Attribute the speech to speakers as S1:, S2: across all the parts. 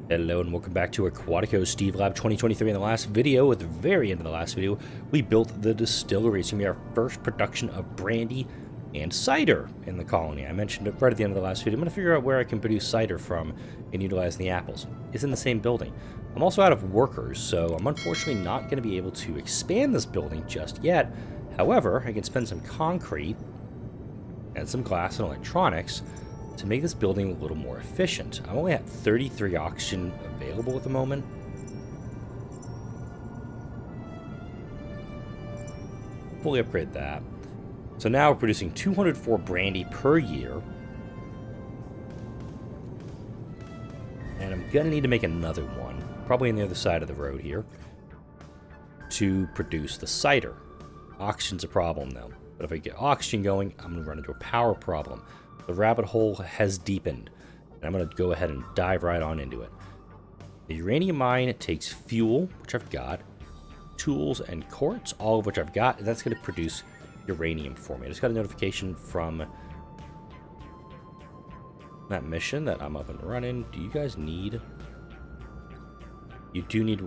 S1: Hello and welcome back to Aquatico SteveLab 2023. In the last video, at the very end of the last video, we built the distillery. It's going to be our first production of brandy and cider in the colony. I mentioned it right at the end of the last video. I'm going to figure out where I can produce cider from and utilize the apples. It's in the same building. I'm also out of workers, so I'm unfortunately not going to be able to expand this building just yet. However, I can spend some concrete and some glass and electronics to make this building a little more efficient. I only have 33 oxygen available at the moment. Fully upgrade that. So now we're producing 204 brandy per year. And I'm going to need to make another one, probably on the other side of the road here, to produce the cider. Oxygen's a problem though. But if I get oxygen going, I'm going to run into a power problem. The rabbit hole has deepened, and I'm going to go ahead and dive right on into it. The uranium mine takes fuel, which I've got, tools and quartz, all of which I've got, and that's going to produce uranium for me. I just got a notification from that mission that I'm up and running. Do you guys need... You do need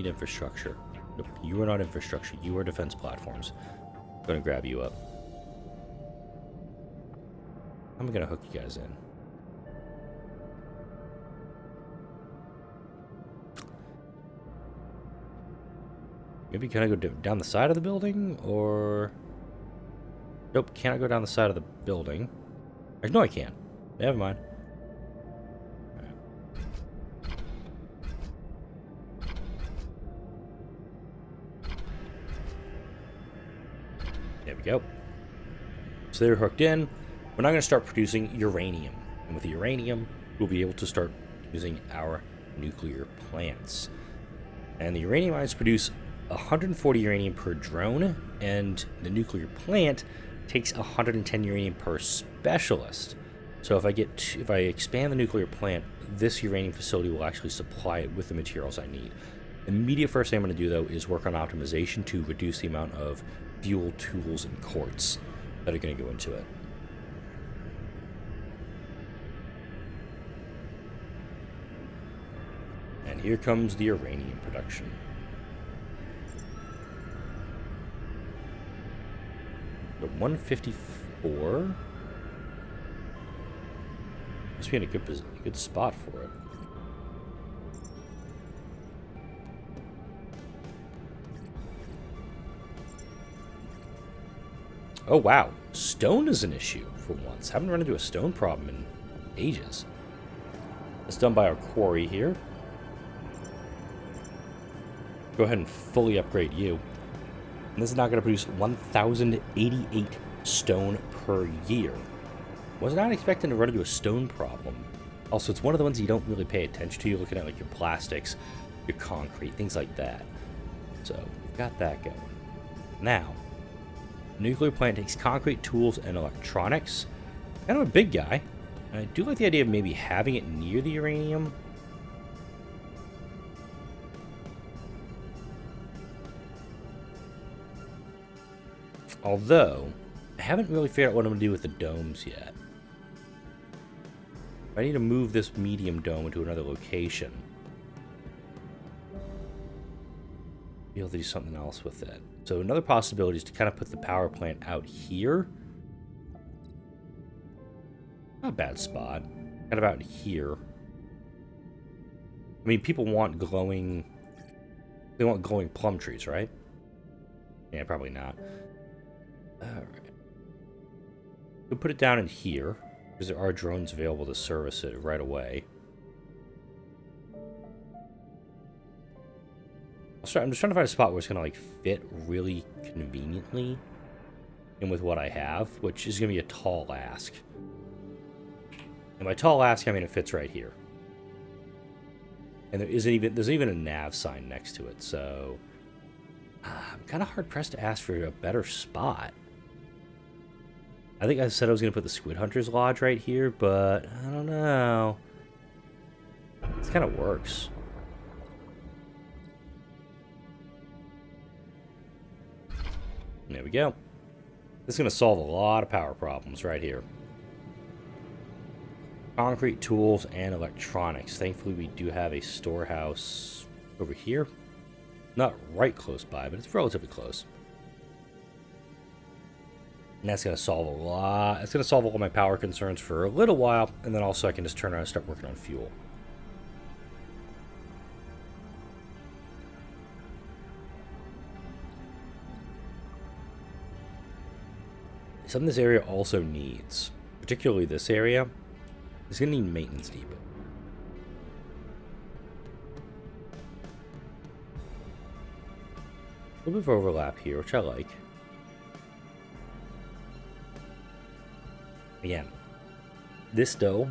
S1: infrastructure. Nope, you are not infrastructure. You are defense platforms. I'm going to grab you up. I'm going to hook you guys in. Maybe can I go down the side of the building? Or... Nope, can't I go down the side of the building? No, I can. Never mind. Right. There we go. So they're hooked in. We're now going to start producing uranium. And with the uranium, we'll be able to start using our nuclear plants. And the uranium mines produce 140 uranium per drone, and the nuclear plant takes 110 uranium per specialist. So if I expand the nuclear plant, this uranium facility will actually supply it with the materials I need. The immediate first thing I'm going to do, though, is work on optimization to reduce the amount of fuel, tools, and quartz that are going to go into it. And here comes the uranium production. The 154. Must be in a good spot for it. Oh wow, stone is an issue for once. Haven't run into a stone problem in ages. It's done by our quarry here. Go ahead and fully upgrade you. And this is now going to produce 1,088 stone per year. Was not expecting to run into a stone problem. Also, it's one of the ones you don't really pay attention to. You're looking at like your plastics, your concrete, things like that. So, we've got that going. Now, the nuclear plant takes concrete, tools, and electronics. Kind of a big guy. I do like the idea of maybe having it near the uranium. Although, I haven't really figured out what I'm going to do with the domes yet. I need to move this medium dome into another location. Be able to do something else with it. So another possibility is to kind of put the power plant out here. Not a bad spot. Kind of out here. I mean, people want glowing... They want glowing plum trees, right? Yeah, probably not. Alright. We'll put it down in here, because there are drones available to service it right away. I'm just trying to find a spot where it's going to like fit really conveniently and with what I have, which is going to be a tall ask. And by tall ask, I mean it fits right here. And there's even a nav sign next to it, so I'm kind of hard pressed to ask for a better spot. I think I said I was going to put the Squid Hunter's Lodge right here, but I don't know. This kind of works. There we go. This is going to solve a lot of power problems right here. Concrete, tools, and electronics. Thankfully, we do have a storehouse over here. Not right close by, but it's relatively close. And that's going to solve a lot. It's going to solve all my power concerns for a little while, and then also I can just turn around and start working on fuel. Something this area also needs, particularly this area, is going to need maintenance depot. A little bit of overlap here, which I like. Again, this dough,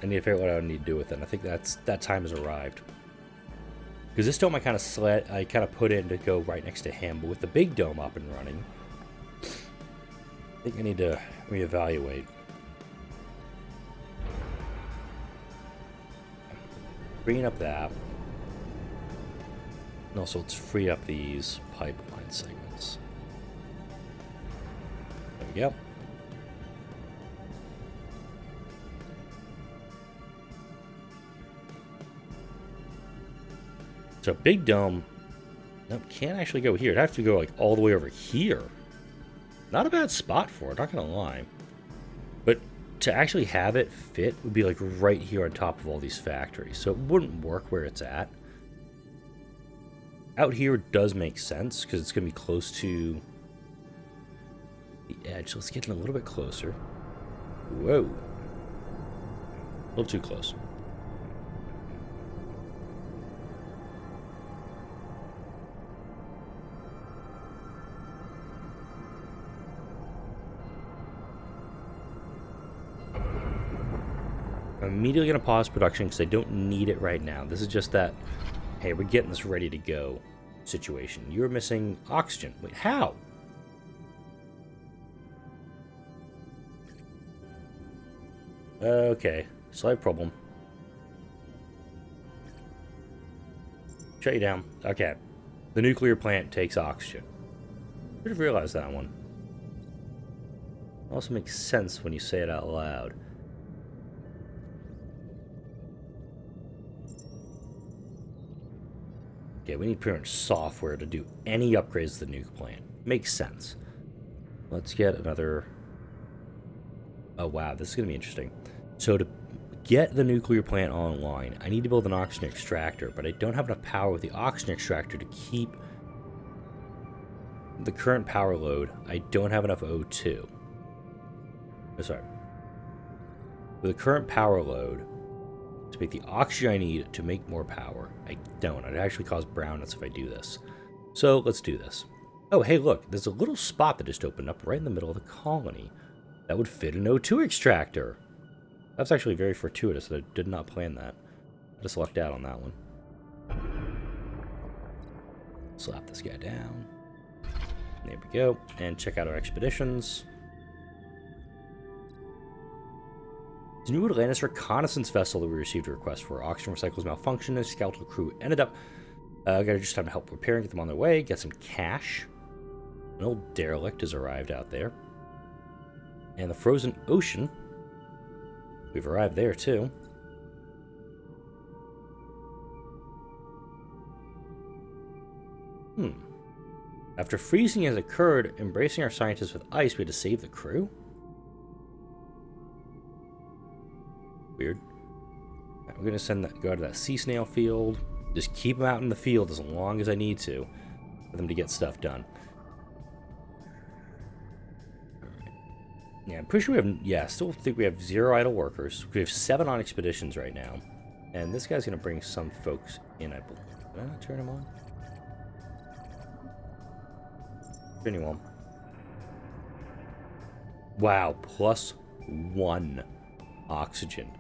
S1: I need to figure out what I need to do with it. I think that time has arrived. Because this dome I kind of put in to go right next to him, but with the big dome up and running, I think I need to reevaluate. Bringing up that. And also let's free up these pipeline segments. There we go. So big dome, no, can't actually go here. It'd have to go like all the way over here. Not a bad spot for it, not gonna lie. But to actually have it fit would be like right here on top of all these factories. So it wouldn't work where it's at. Out here does make sense because it's gonna be close to the edge. So let's get in a little bit closer. Whoa. A little too close. I'm immediately going to pause production because I don't need it right now. This is just that, hey, we're getting this ready to go situation. You're missing oxygen. Wait, how? Okay, slight problem. Shut you down. Okay. The nuclear plant takes oxygen. Should have realized that one. Also makes sense when you say it out loud. Okay, we need pretty much software to do any upgrades to the nuke plant. Makes sense. Let's get another... Oh, wow, this is going to be interesting. So to get the nuclear plant online, I need to build an oxygen extractor, but I don't have enough power with the oxygen extractor to keep the current power load. I don't have enough O2. Oh, sorry. With the current power load, to make the oxygen I need to make more power, I don't. It actually cause brownness if I do this. So let's do this. Oh, hey, look, there's a little spot that just opened up right in the middle of the colony. That would fit an O2 extractor. That's actually very fortuitous. I did not plan that. I just lucked out on that one. Slap this guy down. There we go. And check out our expeditions. The New Atlantis reconnaissance vessel that we received a request for. Oxygen recycles malfunctioned. The skeletal crew ended up. Got just time to help repair and get them on their way. Get some cash. An old derelict has arrived out there. And the frozen ocean. We've arrived there too. After freezing has occurred, embracing our scientists with ice, we had to save the crew? Weird. Right, we're going to send that, go out to that sea snail field. Just keep them out in the field as long as I need to for them to get stuff done. Alright. Yeah, I'm pretty sure we have, yeah, still think we have 0 idle workers. We have 7 on expeditions right now. And this guy's going to bring some folks in, I believe. Did I not turn him on? Turn him on. Wow, +1 oxygen.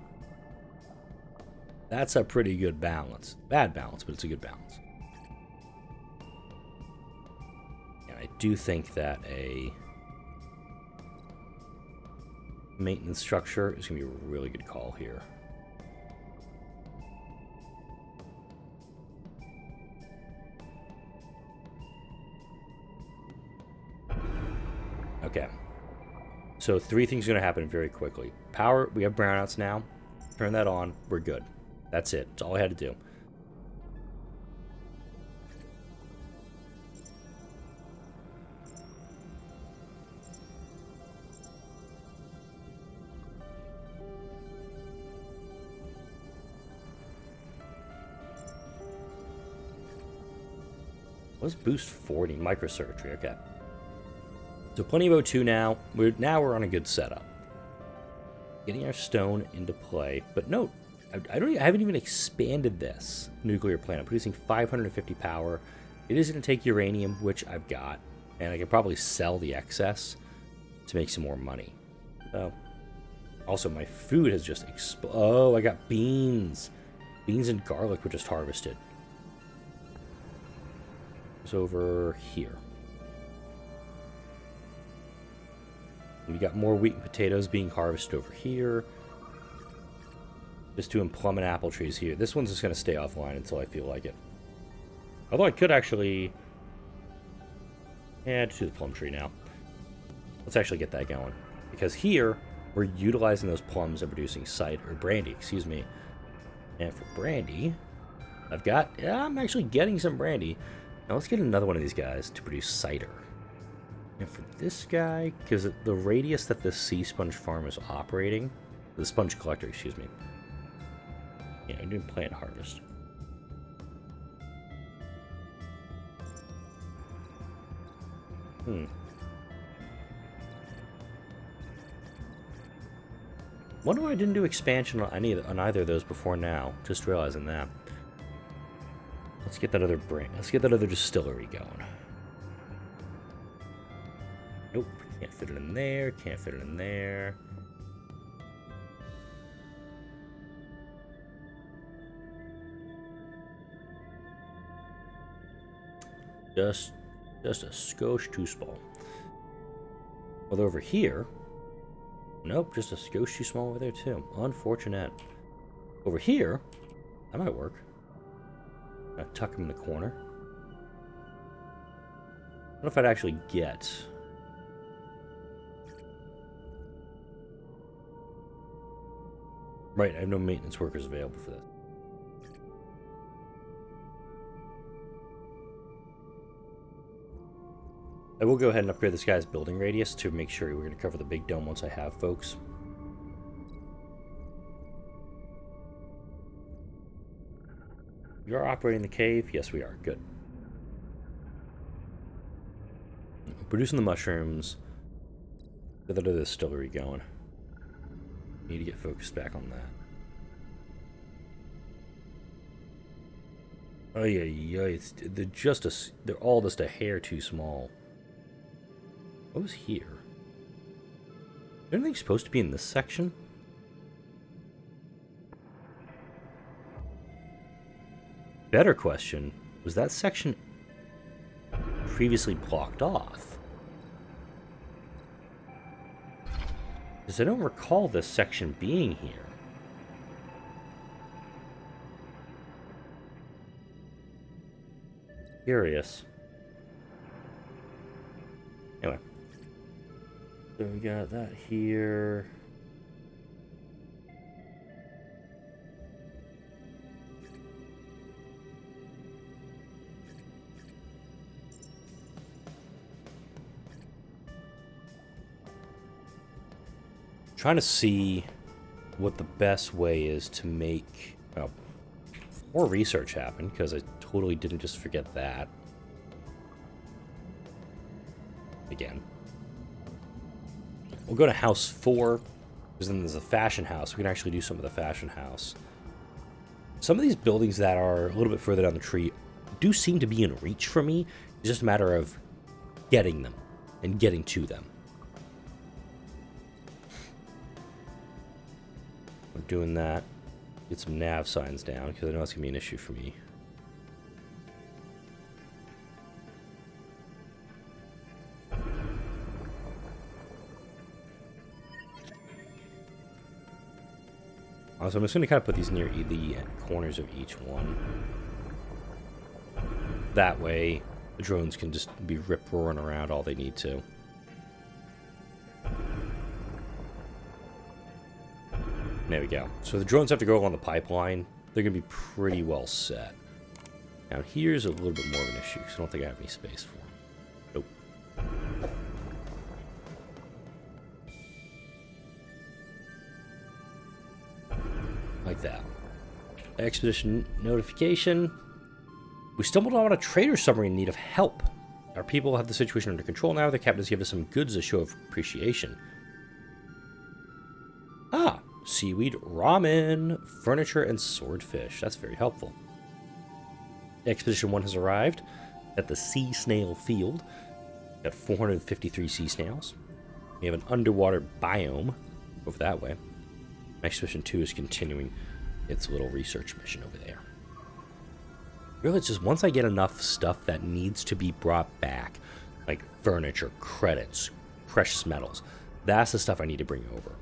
S1: That's a pretty good balance. Bad balance, but it's a good balance. And I do think that a maintenance structure is going to be a really good call here. Okay. So 3 things are going to happen very quickly. Power, we have brownouts now. Turn that on, we're good. That's it. That's all I had to do. Let's boost 40 microsurgery. Okay. So plenty of O2 now. We're on a good setup. Getting our stone into play, but note, I haven't even expanded this nuclear plant. I'm producing 550 power. It is going to take uranium, which I've got, and I could probably sell the excess to make some more money. So, also my food has just exploded. Oh, I got beans. Beans and garlic were just harvested. It's over here. We got more wheat and potatoes being harvested over here. Just doing plum and apple trees here. This one's just going to stay offline until I feel like it. Although I could actually add to the plum tree now. Let's actually get that going. Because here, we're utilizing those plums and producing cider, or brandy, excuse me. And for brandy, I'm actually getting some brandy. Now let's get another one of these guys to produce cider. And for this guy, because the radius that this sea sponge farm is operating, the sponge collector, excuse me. Yeah, I'm doing plant harvest. Wonder why I didn't do expansion on either of those before now. Just realizing that. Let's get that other Let's get that other distillery going. Nope, can't fit it in there. Can't fit it in there. Just a skosh too small. Although over here, nope, just a skosh too small over there too. Unfortunate. Over here, that might work. I'll tuck him in the corner. I don't know if I'd actually get. Right, I have no maintenance workers available for this. I will go ahead and upgrade this guy's building radius to make sure we're going to cover the big dome once I have folks. We are operating the cave. Yes, we are. Good. Producing the mushrooms. Get the distillery going. Need to get focused back on that. Oh yeah, they're all just a hair too small. What was here? Is anything supposed to be in this section? Better question, was that section previously blocked off? Because I don't recall this section being here. Curious. Anyway. So we got that here. Trying to see what the best way is to make more research happen, because I totally didn't just forget that. Again. We'll go to house 4, because then there's a fashion house. We can actually do some of the fashion house. Some of these buildings that are a little bit further down the tree do seem to be in reach for me. It's just a matter of getting them and getting to them. I'm doing that. Get some nav signs down, because I know it's going to be an issue for me. So I'm just going to kind of put these near the corners of each one. That way, the drones can just be rip-roaring around all they need to. There we go. So the drones have to go along the pipeline. They're going to be pretty well set. Now here's a little bit more of an issue, because I don't think I have any space for them. Nope. Like that. Expedition notification. We stumbled on a trader submarine in need of help. Our people have the situation under control now. The captain has given us some goods as a show of appreciation. Ah, seaweed, ramen, furniture, and swordfish. That's very helpful. Expedition 1 has arrived at the sea snail field. Got 453 sea snails. We have an underwater biome over that way. Expedition 2 is continuing its little research mission over there. Really, it's just once I get enough stuff that needs to be brought back, like furniture, credits, precious metals, that's the stuff I need to bring over.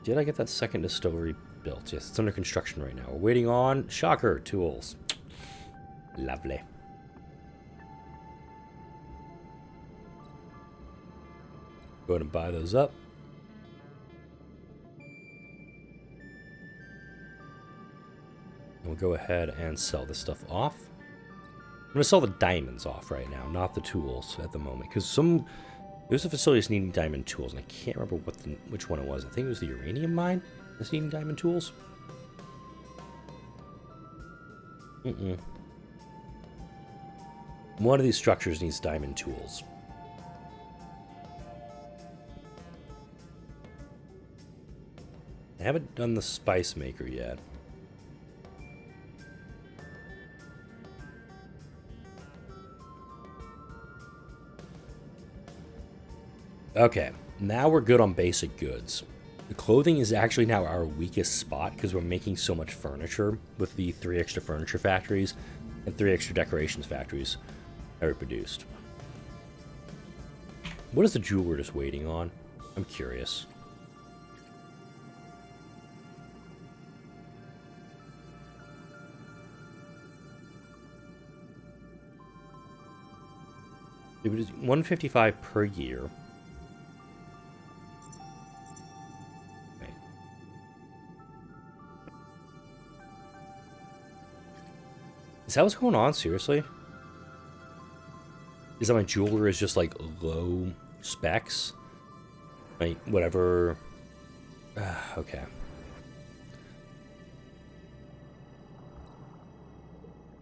S1: Did I get that second distillery built? Yes, it's under construction right now. We're waiting on shocker tools. Lovely. Go ahead and buy those up. And we'll go ahead and sell this stuff off. I'm going to sell the diamonds off right now, not the tools at the moment. Because there's a facility that's needing diamond tools, and I can't remember which one it was. I think it was the uranium mine that's needing diamond tools. One of these structures needs diamond tools. I haven't done the spice maker yet. Okay, now we're good on basic goods. The clothing is actually now our weakest spot because we're making so much furniture with the 3 extra furniture factories and 3 extra decorations factories that we produced. What is the jeweler just waiting on? I'm curious. It was $155 per year. Okay. Is that what's going on? Seriously? Is that my jeweler is just like low specs? Like whatever. Okay.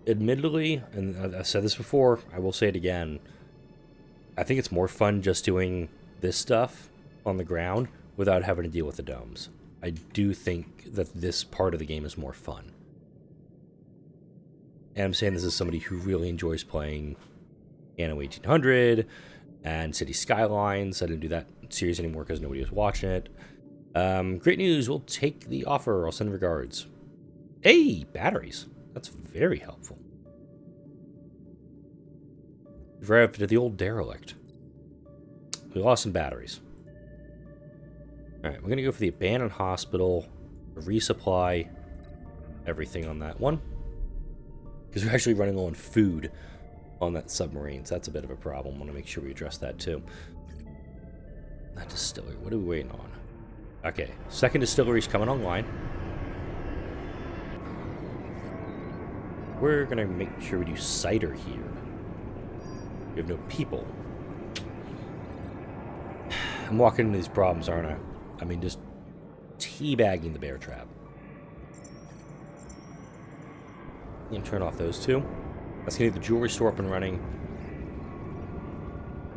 S1: Admittedly, and I've said this before, I will say it again. I think it's more fun just doing this stuff on the ground without having to deal with the domes. I do think that this part of the game is more fun. And I'm saying this as somebody who really enjoys playing Anno 1800 and City Skylines. I didn't do that series anymore because nobody was watching it. Great news, we'll take the offer. I'll send regards. Hey, batteries. That's very helpful. We've arrived at the old derelict. We lost some batteries. Alright, we're going to go for the abandoned hospital, resupply everything on that one. Because we're actually running low on food on that submarine, so that's a bit of a problem. I want to make sure we address that too. That distillery, what are we waiting on? Okay, second distillery's coming online. We're going to make sure we do cider here. We have no people. I'm walking into these problems, aren't I? I mean, just teabagging the bear trap. You can turn off those two. Let's get the jewelry store up and running.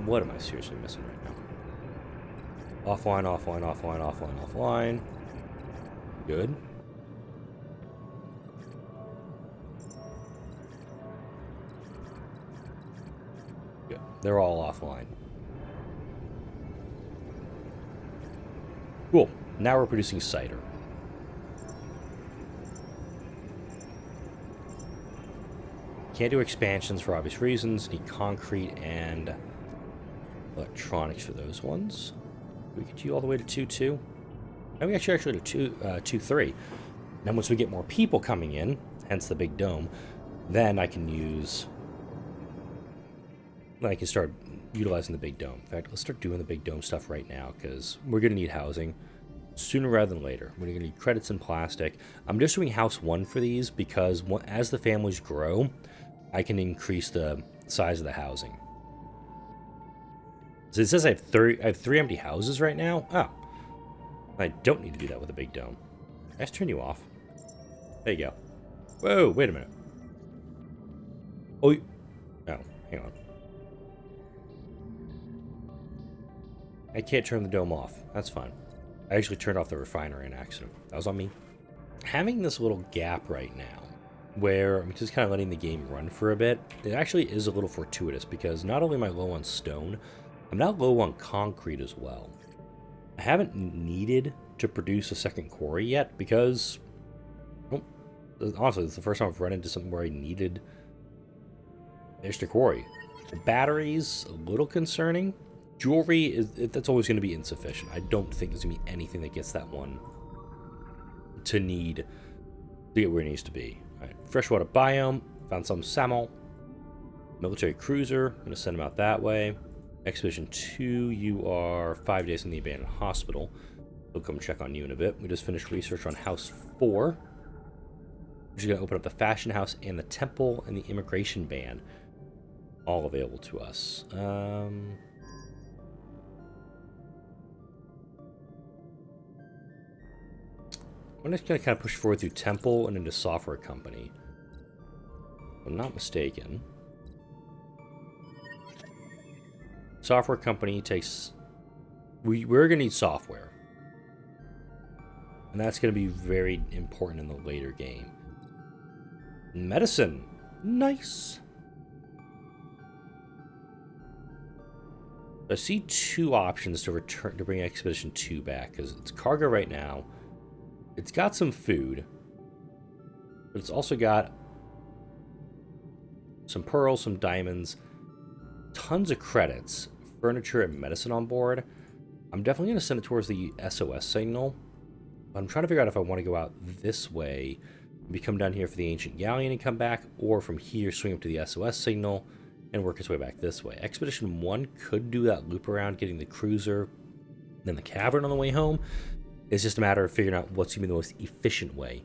S1: What am I seriously missing right now? Offline, offline, offline, offline, offline. Good. Good. They're all offline. Cool. Now we're producing cider. Can't do expansions for obvious reasons. Need concrete and electronics for those ones. We get you all the way to 2-2. Now we actually to 2-3. Then once we get more people coming in, hence the big dome, then I can use. Then I can start utilizing the big dome. In fact, let's start doing the big dome stuff right now because we're going to need housing sooner rather than later. We're going to need credits in plastic. I'm just doing house 1 for these because as the families grow, I can increase the size of the housing. So it says I have 3 empty houses right now. Oh, I don't need to do that with a big dome. Let's turn you off. There you go. Whoa, wait a minute. Oh, no, hang on. I can't turn the dome off. That's fine. I actually turned off the refiner in accident. That was on me. Having this little gap right now, where I'm just kind of letting the game run for a bit, it actually is a little fortuitous because not only am I low on stone, I'm now low on concrete as well. I haven't needed to produce a second quarry yet because, well, honestly, it's the first time I've run into something where I needed extra quarry. The batteries, a little concerning. Jewelry, that's always going to be insufficient. I don't think there's going to be anything that gets that one to get where it needs to be. All right, freshwater biome, found some salmon. Military cruiser, going to send them out that way. Expedition 2, you are 5 days in the abandoned hospital. We'll come check on you in a bit. We just finished research on house 4. We're just going to open up the fashion house and the temple and the immigration ban. All available to us. I'm just going to kind of push forward through temple and into software company. If I'm not mistaken. Software company takes... We're going to need software. And that's going to be very important in the later game. Medicine. Nice. I see 2 options to bring Expedition 2 back, because it's cargo right now. It's got some food, but it's also got some pearls, some diamonds, tons of credits, furniture, and medicine on board. I'm definitely going to send it towards the SOS signal. I'm trying to figure out if I want to go out this way, maybe come down here for the ancient galleon and come back, or from here swing up to the SOS signal and work its way back this way. Expedition 1 could do that loop around, getting the cruiser, then the cavern on the way home. It's just a matter of figuring out what's going to be the most efficient way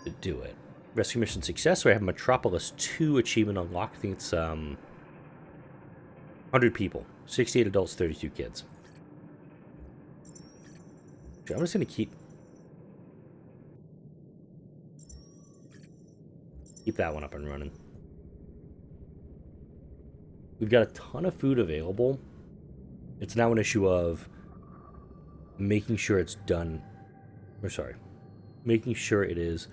S1: to do it. Rescue mission success, so I have Metropolis 2 achievement unlocked. I think it's 100 people, 68 adults, 32 kids. Okay, I'm just going to keep that one up and running. We've got a ton of food available. It's now an issue of making sure it's done, making sure it is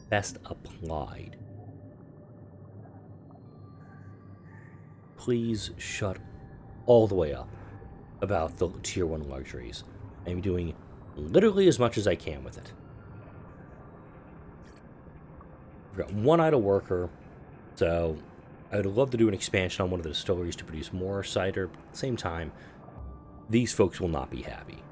S1: best applied. Please shut all the way up about the tier 1 luxuries. I'm doing literally as much as I can with it. We've got 1 idle worker, so I would love to do an expansion on one of the distilleries to produce more cider, but at the same time, these folks will not be happy.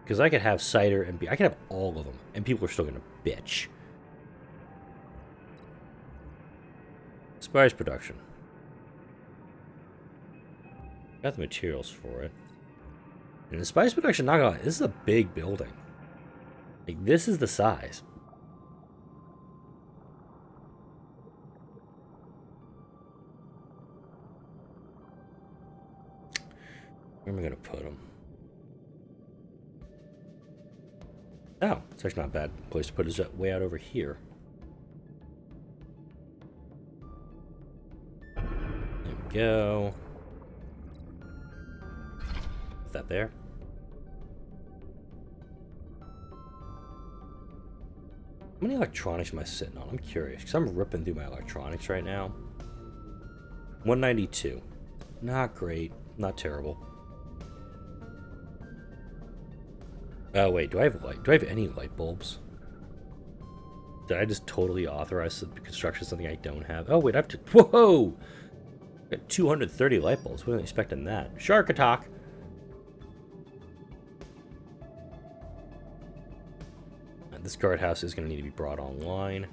S1: Because I could have cider and beer. I could have all of them, and people are still going to bitch. Spice production. Got the materials for it. And the spice production, not gonna lie, this is a big building. Like, this is the size. Where am I going to put them? Oh, it's actually not a bad place to put it. Is way out over here. There we go. Is that there? How many electronics am I sitting on? I'm curious, because I'm ripping through my electronics right now. 192. Not great. Not terrible. Oh wait, do I have any light bulbs? Did I just totally authorize the construction of something I don't have? Oh wait, I have to. Whoa! I got 230 light bulbs. Wasn't expecting that. Shark attack. And this guardhouse is going to need to be brought online.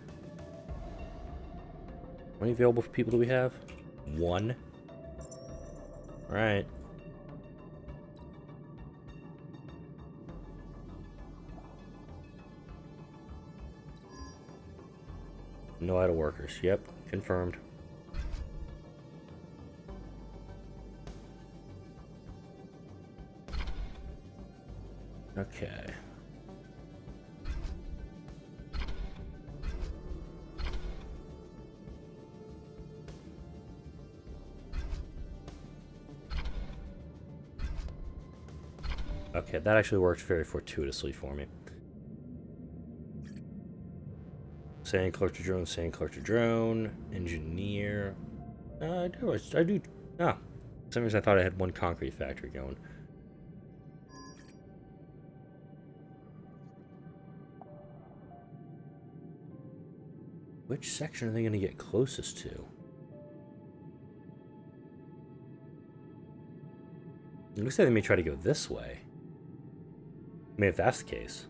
S1: many available people do we have? 1. Alright. No idle workers. Yep, confirmed. Okay. Okay, that actually worked very fortuitously for me. Sand collector drone, engineer. I do. Ah, for some reason I thought I had one concrete factory going. Which section are they going to get closest to? It looks like they may try to go this way. I mean, if that's the case.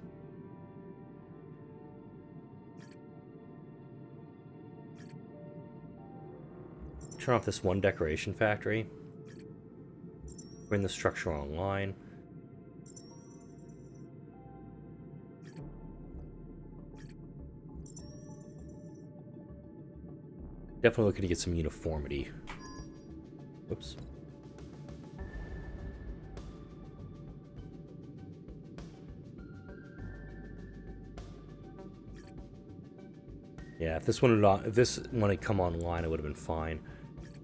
S1: Turn off this one decoration factory. Bring the structure online. Definitely looking to get some uniformity. Whoops. Yeah, if this one had come online, it would have been fine.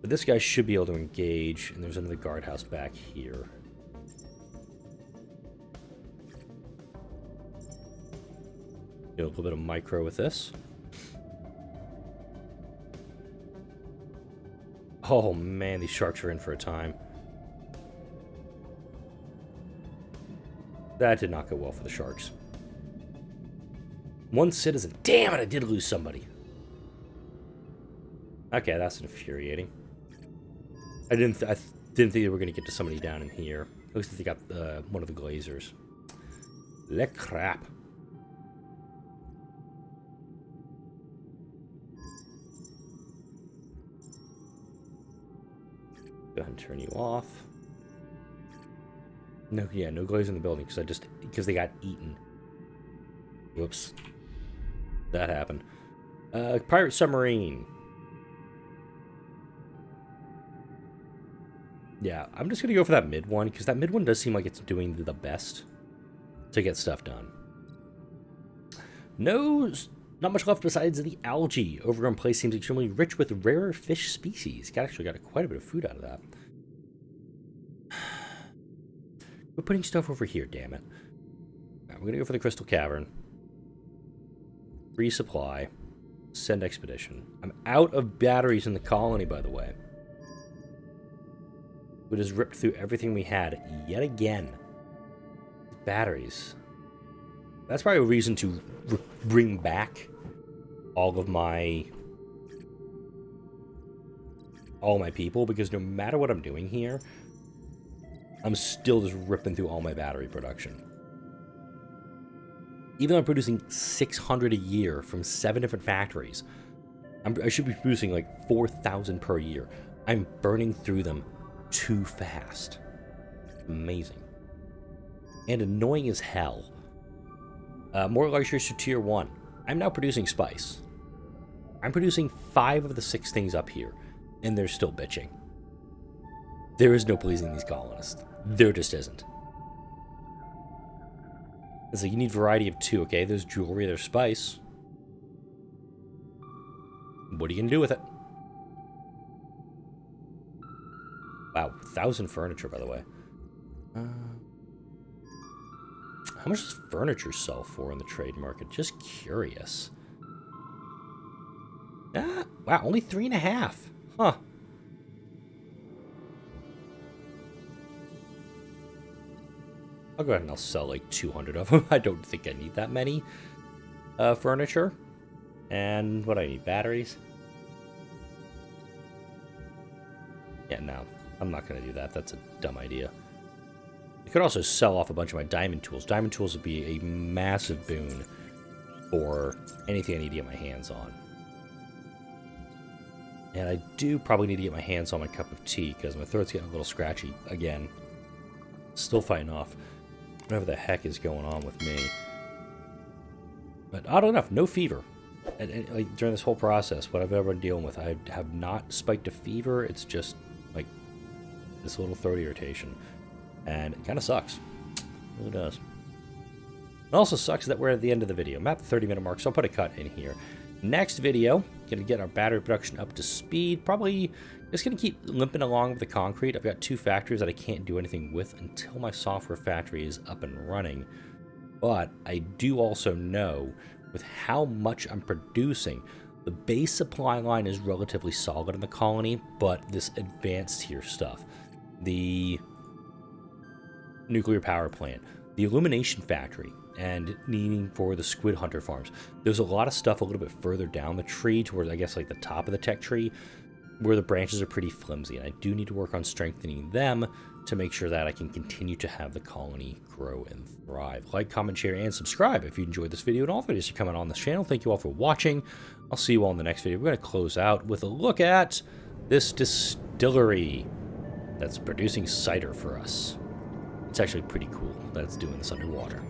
S1: But this guy should be able to engage, and there's another guardhouse back here. Do a little bit of micro with this. Oh man, these sharks are in for a time. That did not go well for the sharks. One citizen. Damn it, I did lose somebody. Okay, that's infuriating. I didn't think they were going to get to somebody down in here. Looks like they got one of the glazers. Le crap. Go ahead and turn you off. No, yeah, no glaze in the building because they got eaten. Whoops. That happened. Pirate submarine. Yeah, I'm just gonna go for that mid one because that mid one does seem like it's doing the best to get stuff done. No, not much left besides the algae. Overgrown place seems extremely rich with rarer fish species. Actually got quite a bit of food out of that. We're putting stuff over here, damn it. Right, we're gonna go for the crystal cavern. Resupply. Send expedition. I'm out of batteries in the colony, by the way. We just ripped through everything we had yet again. Batteries. That's probably a reason to bring back all my people, because no matter what I'm doing here, I'm still just ripping through all my battery production. Even though I'm producing 600 a year from 7 different factories, I should be producing like 4,000 per year. I'm burning through them too fast. Amazing. And annoying as hell. More luxuries to tier 1. I'm now producing spice. I'm producing 5 of the 6 things up here, and they're still bitching. There is no pleasing these colonists. There just isn't. It's like, you need variety of 2, okay? There's jewelry, there's spice. What are you gonna do with it? Wow, 1,000 furniture, by the way. How much does furniture sell for in the trade market? Just curious. Ah, wow, only 3.5. Huh. I'll go ahead and I'll sell like 200 of them. I don't think I need that many furniture. And what do I need? Batteries? Yeah, no. I'm not going to do that. That's a dumb idea. I could also sell off a bunch of my diamond tools. Diamond tools would be a massive boon for anything I need to get my hands on. And I do probably need to get my hands on my cup of tea because my throat's getting a little scratchy again. Still fighting off whatever the heck is going on with me. But oddly enough, no fever. And like during this whole process, what I've ever been dealing with, I have not spiked a fever. It's just like this little throat irritation. And it kind of sucks. It really does. It also sucks that we're at the end of the video. I'm at the 30-minute mark, so I'll put a cut in here. Next video, going to get our battery production up to speed. Probably just going to keep limping along with the concrete. I've got 2 factories that I can't do anything with until my software factory is up and running. But I do also know with how much I'm producing, the base supply line is relatively solid in the colony, but this advanced tier stuff, the nuclear power plant, the illumination factory, and needing for the squid hunter farms. There's a lot of stuff a little bit further down the tree towards, I guess, like the top of the tech tree, where the branches are pretty flimsy, and I do need to work on strengthening them to make sure that I can continue to have the colony grow and thrive. Like, comment, share, and subscribe if you enjoyed this video and all the videos that are coming on this channel. Thank you all for watching. I'll see you all in the next video. We're going to close out with a look at this distillery that's producing cider for us. It's actually pretty cool that it's doing this underwater.